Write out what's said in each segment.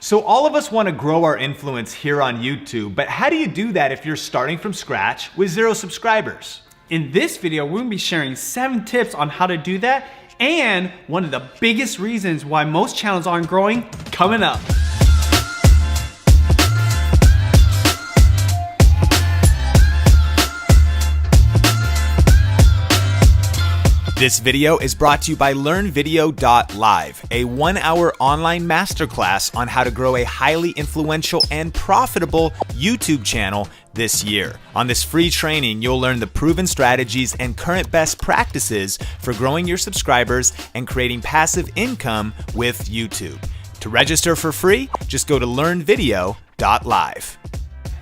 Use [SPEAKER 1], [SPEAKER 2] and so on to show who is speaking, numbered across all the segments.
[SPEAKER 1] So all of us want to grow our influence here on YouTube, but how do you do that if you're starting from scratch with 0 subscribers?
[SPEAKER 2] In this video, we're gonna be sharing 7 tips on how to do that, and one of the biggest reasons why most channels aren't growing coming up.
[SPEAKER 1] This video is brought to you by LearnVideo.live, a 1-hour online masterclass on how to grow a highly influential and profitable YouTube channel this year. On this free training, you'll learn the proven strategies and current best practices for growing your subscribers and creating passive income with YouTube. To register for free, just go to LearnVideo.live.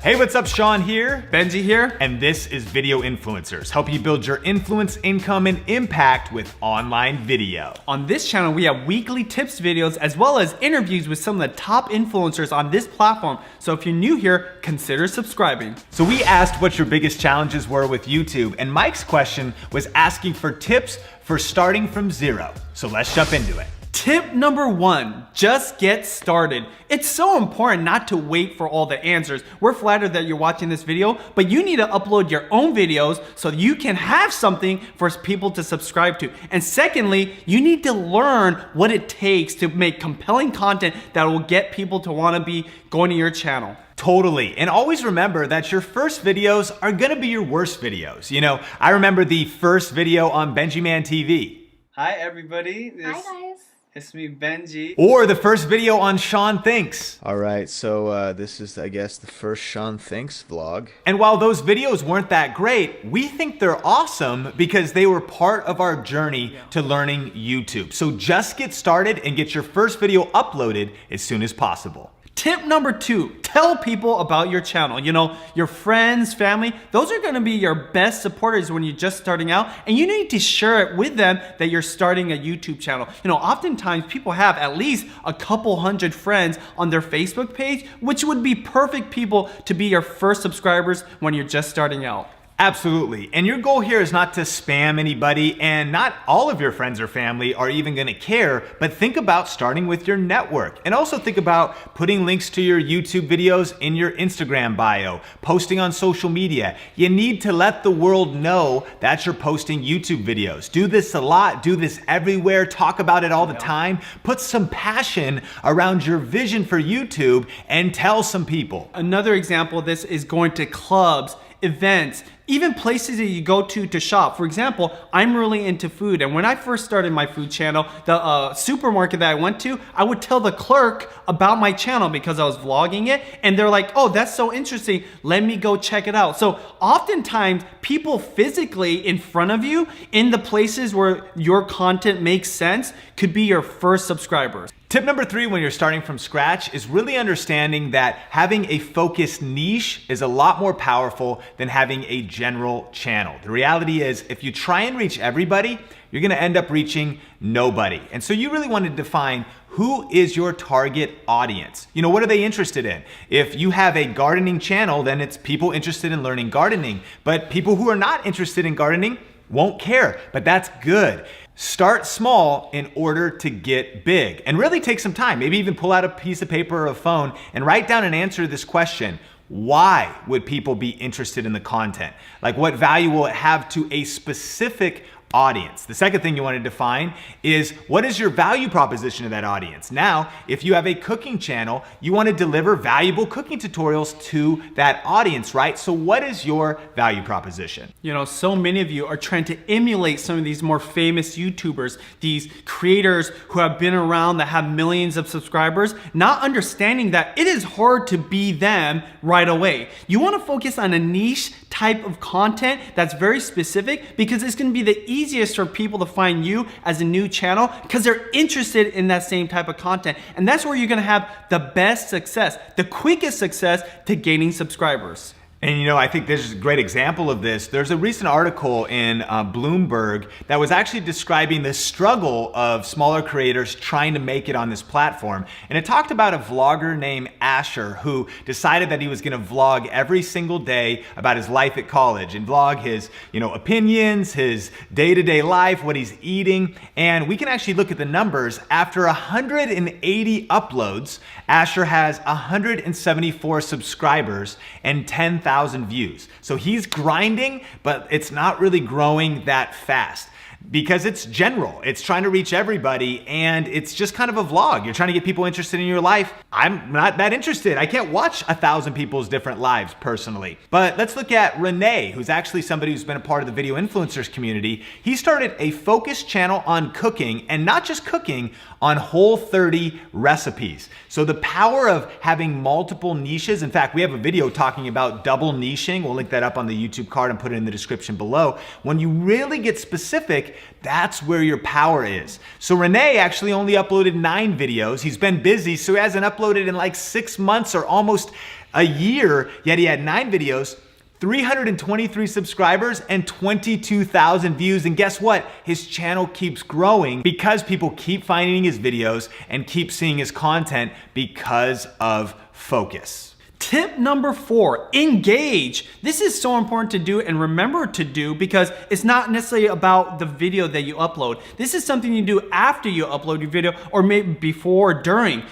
[SPEAKER 1] Hey, what's up? Sean here.
[SPEAKER 2] Benji here.
[SPEAKER 1] And this is Video Influencers, help you build your influence, income, and impact with online video.
[SPEAKER 2] On this channel, we have weekly tips videos as well as interviews with some of the top influencers on this platform. So if you're new here, consider subscribing.
[SPEAKER 1] So we asked what your biggest challenges were with YouTube, and Mike's question was asking for tips for starting from 0. So let's jump into it.
[SPEAKER 2] Tip number 1, just get started. It's so important not to wait for all the answers. We're flattered that you're watching this video, but you need to upload your own videos so you can have something for people to subscribe to. And secondly, you need to learn what it takes to make compelling content that will get people to want to be going to your channel.
[SPEAKER 1] Totally. And always remember that your first videos are gonna be your worst videos. You know, I remember the first video on Benjiman TV.
[SPEAKER 2] Hi everybody.
[SPEAKER 3] Hi guys.
[SPEAKER 2] It's me, Benji.
[SPEAKER 1] Or the first video on Sean Thinks.
[SPEAKER 4] All right, so this is, I guess, the first Sean Thinks vlog.
[SPEAKER 1] And while those videos weren't that great, we think they're awesome because they were part of our journey to learning YouTube. So just get started and get your first video uploaded as soon as possible.
[SPEAKER 2] Tip number 2, tell people about your channel. You know, your friends, family, those are gonna be your best supporters when you're just starting out, and you need to share it with them that you're starting a YouTube channel. You know, oftentimes people have at least a couple hundred friends on their Facebook page, which would be perfect people to be your first subscribers when you're just starting out.
[SPEAKER 1] Absolutely. And your goal here is not to spam anybody, and not all of your friends or family are even gonna care, but think about starting with your network. And also think about putting links to your YouTube videos in your Instagram bio, posting on social media. You need to let the world know that you're posting YouTube videos. Do this a lot, do this everywhere, talk about it all the time. Put some passion around your vision for YouTube and tell some people.
[SPEAKER 2] Another example of this is going to clubs, events, even places that you go to shop. For example, I'm really into food, and when I first started my food channel, the supermarket that I went to, I would tell the clerk about my channel because I was vlogging it, and they're like, oh, that's so interesting, let me go check it out. So oftentimes, people physically in front of you, in the places where your content makes sense, could be your first subscribers.
[SPEAKER 1] Tip number 3 when you're starting from scratch is really understanding that having a focused niche is a lot more powerful than having a general channel. The reality is, if you try and reach everybody, you're gonna end up reaching nobody. And so you really want to define who is your target audience. You know, what are they interested in? If you have a gardening channel, then it's people interested in learning gardening. But people who are not interested in gardening won't care, but that's good. Start small in order to get big, and really take some time. Maybe even pull out a piece of paper or a phone and write down an answer to this question. Why would people be interested in the content? Like, what value will it have to a specific audience? The second thing you want to define is, what is your value proposition to that audience? Now, if you have a cooking channel, you want to deliver valuable cooking tutorials to that audience, right? So what is your value proposition?
[SPEAKER 2] You know, so many of you are trying to emulate some of these more famous YouTubers, these creators who have been around that have millions of subscribers, not understanding that it is hard to be them right away. You want to focus on a niche type of content that's very specific, because it's going to be the easiest for people to find you as a new channel because they're interested in that same type of content. And that's where you're going to have the best success, the quickest success to gaining subscribers.
[SPEAKER 1] And I think this is a great example of this. There's a recent article in Bloomberg that was actually describing the struggle of smaller creators trying to make it on this platform. And it talked about a vlogger named Asher who decided that he was gonna vlog every single day about his life at college and vlog his opinions, his day-to-day life, what he's eating. And we can actually look at the numbers. After 180 uploads, Asher has 174 subscribers and 10,000 views. So he's grinding, but it's not really growing that fast because it's general. It's trying to reach everybody and it's just kind of a vlog. You're trying to get people interested in your life. I'm not that interested. I can't watch 1,000 people's different lives personally. But let's look at Renee, who's actually somebody who's been a part of the video influencers community. He started a focused channel on cooking, and not just cooking, on Whole30 recipes. So the power of having multiple niches, in fact, we have a video talking about double niching. We'll link that up on the YouTube card and put it in the description below. When you really get specific, that's where your power is. So Renee actually only uploaded 9 videos. He's been busy, so he hasn't uploaded in like 6 months or almost a year, yet he had 9 videos, 323 subscribers and 22,000 views. And guess what? His channel keeps growing because people keep finding his videos and keep seeing his content because of focus.
[SPEAKER 2] Tip number 4, engage. This is so important to do and remember to do because it's not necessarily about the video that you upload. This is something you do after you upload your video or maybe before or during.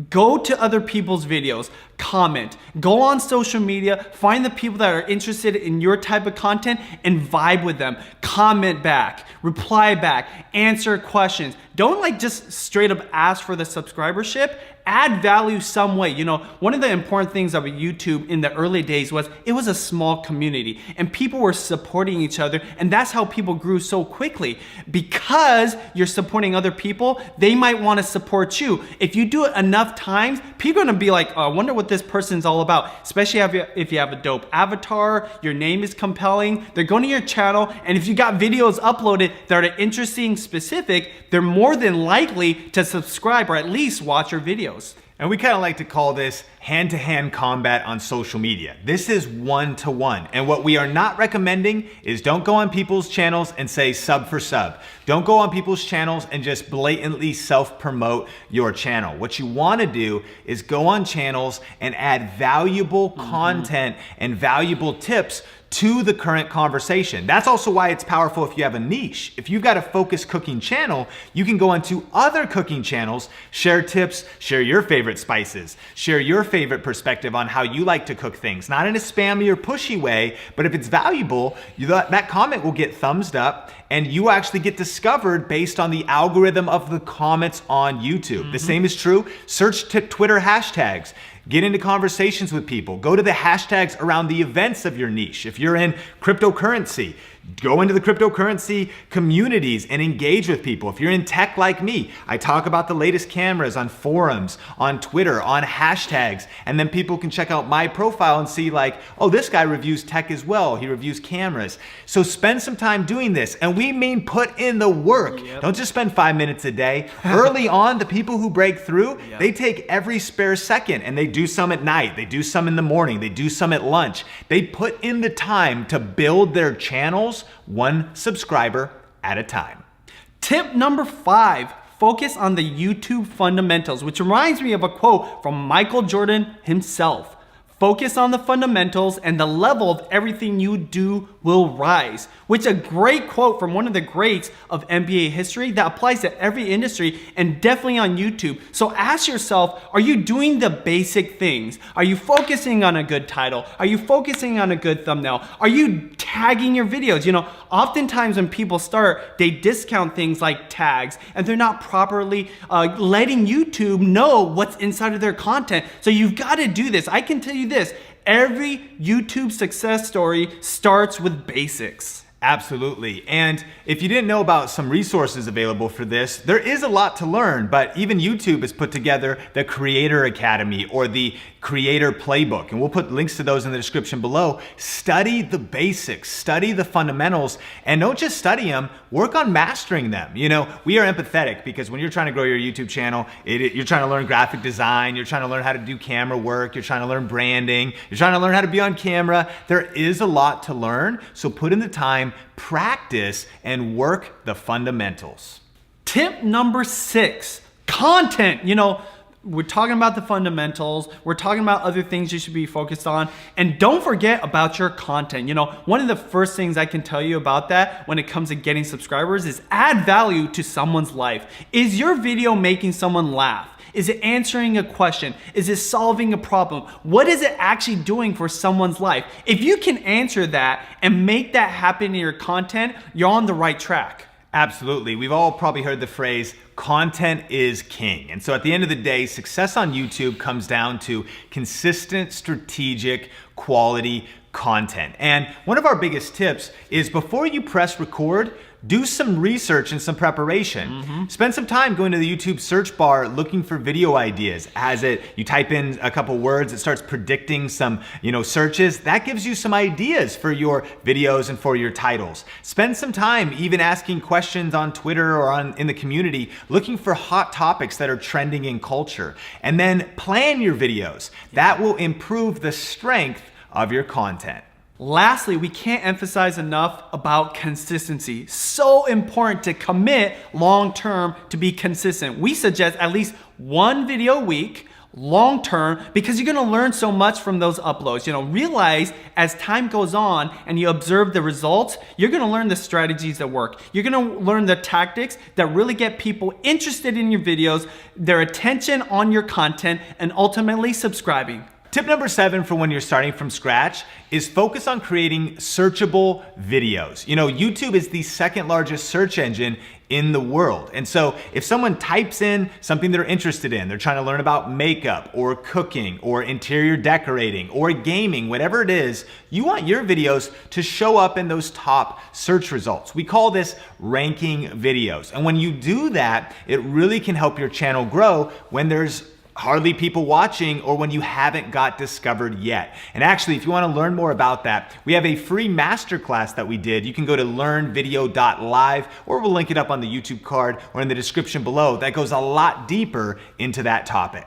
[SPEAKER 2] Go to other people's videos, comment, go on social media, find the people that are interested in your type of content and vibe with them. Comment back, reply back, answer questions. Don't like just straight up ask for the subscribership. Add value some way. One of the important things about YouTube in the early days was it was a small community and people were supporting each other, and that's how people grew so quickly. Because you're supporting other people, they might want to support you. If you do it enough times, people are going to be like, oh, I wonder what this person's all about. Especially if you have a dope avatar, your name is compelling, they're going to your channel, and if you got videos uploaded that are interesting, specific, they're more than likely to subscribe or at least watch your videos.
[SPEAKER 1] And we kind of like to call this hand-to-hand combat on social media. This is one-to-one. And what we are not recommending is don't go on people's channels and say sub for sub. Don't go on people's channels and just blatantly self-promote your channel. What you want to do is go on channels and add valuable content and valuable tips to the current conversation. That's also why it's powerful if you have a niche. If you've got a focused cooking channel, you can go onto other cooking channels, share tips, share your favorite spices, share your favorite perspective on how you like to cook things. Not in a spammy or pushy way, but if it's valuable, that comment will get thumbs up and you actually get discovered based on the algorithm of the comments on YouTube. The same is true. Search Twitter hashtags. Get into conversations with people. Go to the hashtags around the events of your niche. If you're in cryptocurrency, go into the cryptocurrency communities and engage with people. If you're in tech like me, I talk about the latest cameras on forums, on Twitter, on hashtags, and then people can check out my profile and see like, oh, this guy reviews tech as well. He reviews cameras. So spend some time doing this. And we mean put in the work. Don't just spend 5 minutes a day. Early on, the people who break through, they take every spare second and they do some at night. They do some in the morning. They do some at lunch. They put in the time to build their channels one subscriber at a time.
[SPEAKER 2] Tip number 5, focus on the YouTube fundamentals, which reminds me of a quote from Michael Jordan himself. Focus on the fundamentals and the level of everything you do will rise. Which a great quote from one of the greats of NBA history that applies to every industry and definitely on YouTube. So ask yourself, are you doing the basic things? Are you focusing on a good title? Are you focusing on a good thumbnail? Are you tagging your videos? Oftentimes when people start, they discount things like tags and they're not properly letting YouTube know what's inside of their content. So you've got to do this. I can tell you this, every YouTube success story starts with basics.
[SPEAKER 1] Absolutely. And if you didn't know about some resources available for this, there is a lot to learn, but even YouTube has put together the Creator Academy or the Creator Playbook, and we'll put links to those in the description below. Study the basics, study the fundamentals, and don't just study them, work on mastering them. You know, we are empathetic because when you're trying to grow your YouTube channel, you're trying to learn graphic design, you're trying to learn how to do camera work, you're trying to learn branding, you're trying to learn how to be on camera. There is a lot to learn, so put in the time, practice, and work the fundamentals.
[SPEAKER 2] Tip number 6, content. You know, we're talking about the fundamentals, we're talking about other things you should be focused on, and don't forget about your content. You know, one of the first things I can tell you about that when it comes to getting subscribers is add value to someone's life. Is your video making someone laugh? Is it answering a question? Is it solving a problem? What is it actually doing for someone's life? If you can answer that and make that happen in your content, you're on the right track.
[SPEAKER 1] Absolutely. We've all probably heard the phrase, content is king. And so at the end of the day, success on YouTube comes down to consistent, strategic, quality content. And one of our biggest tips is before you press record, do some research and some preparation. Spend some time going to the YouTube search bar looking for video ideas. You type in a couple words, it starts predicting some, searches. That gives you some ideas for your videos and for your titles. Spend some time even asking questions on Twitter or in the community, looking for hot topics that are trending in culture. And then plan your videos. That will improve the strength of your content.
[SPEAKER 2] Lastly, we can't emphasize enough about consistency. So important to commit long-term to be consistent. We suggest at least one video a week, long-term, because you're gonna learn so much from those uploads. Realize as time goes on and you observe the results, you're gonna learn the strategies that work. You're gonna learn the tactics that really get people interested in your videos, their attention on your content, and ultimately subscribing.
[SPEAKER 1] Tip number 7 for when you're starting from scratch is focus on creating searchable videos. YouTube is the second largest search engine in the world. And so if someone types in something they're interested in, they're trying to learn about makeup or cooking or interior decorating or gaming, whatever it is, you want your videos to show up in those top search results. We call this ranking videos. And when you do that, it really can help your channel grow when there's hardly people watching or when you haven't got discovered yet. And actually, if you want to learn more about that, we have a free masterclass that we did. You can go to learnvideo.live, or we'll link it up on the YouTube card or in the description below. That goes a lot deeper into that topic.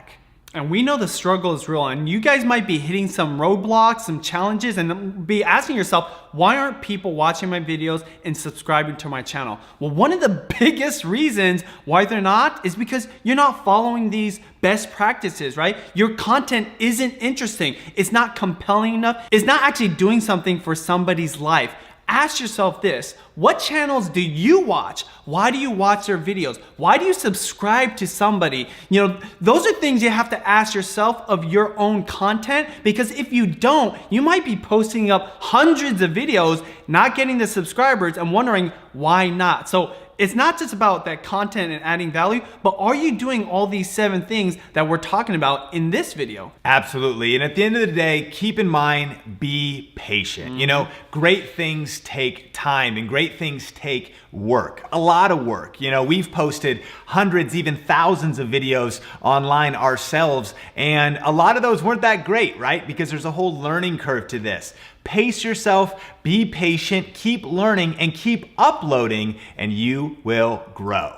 [SPEAKER 2] And we know the struggle is real, and you guys might be hitting some roadblocks, some challenges, and be asking yourself, why aren't people watching my videos and subscribing to my channel? Well, one of the biggest reasons why they're not is because you're not following these best practices, right? Your content isn't interesting. It's not compelling enough. It's not actually doing something for somebody's life. Ask yourself this: what channels do you watch? Why do you watch their videos? Why do you subscribe to somebody? Those are things you have to ask yourself of your own content, because if you don't, you might be posting up hundreds of videos, not getting the subscribers, and wondering why not. So it's not just about that content and adding value, but are you doing all these 7 things that we're talking about in this video?
[SPEAKER 1] Absolutely. And at the end of the day, keep in mind, be patient. Great things take time and great things take work, a lot of work. We've posted hundreds, even thousands of videos online ourselves, and a lot of those weren't that great, right? Because there's a whole learning curve to this. Pace yourself, be patient, keep learning, and keep uploading, and you will grow.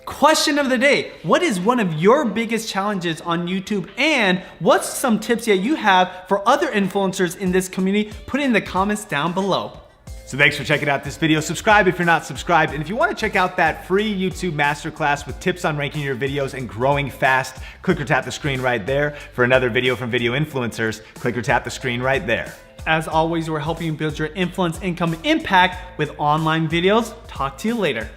[SPEAKER 2] Question of the day: what is one of your biggest challenges on YouTube, and what's some tips that you have for other influencers in this community? Put it in the comments down below.
[SPEAKER 1] So thanks for checking out this video. Subscribe if you're not subscribed. And if you want to check out that free YouTube masterclass with tips on ranking your videos and growing fast, click or tap the screen right there. For another video from Video Influencers, click or tap the screen right there.
[SPEAKER 2] As always, we're helping you build your influence, income, impact with online videos. Talk to you later.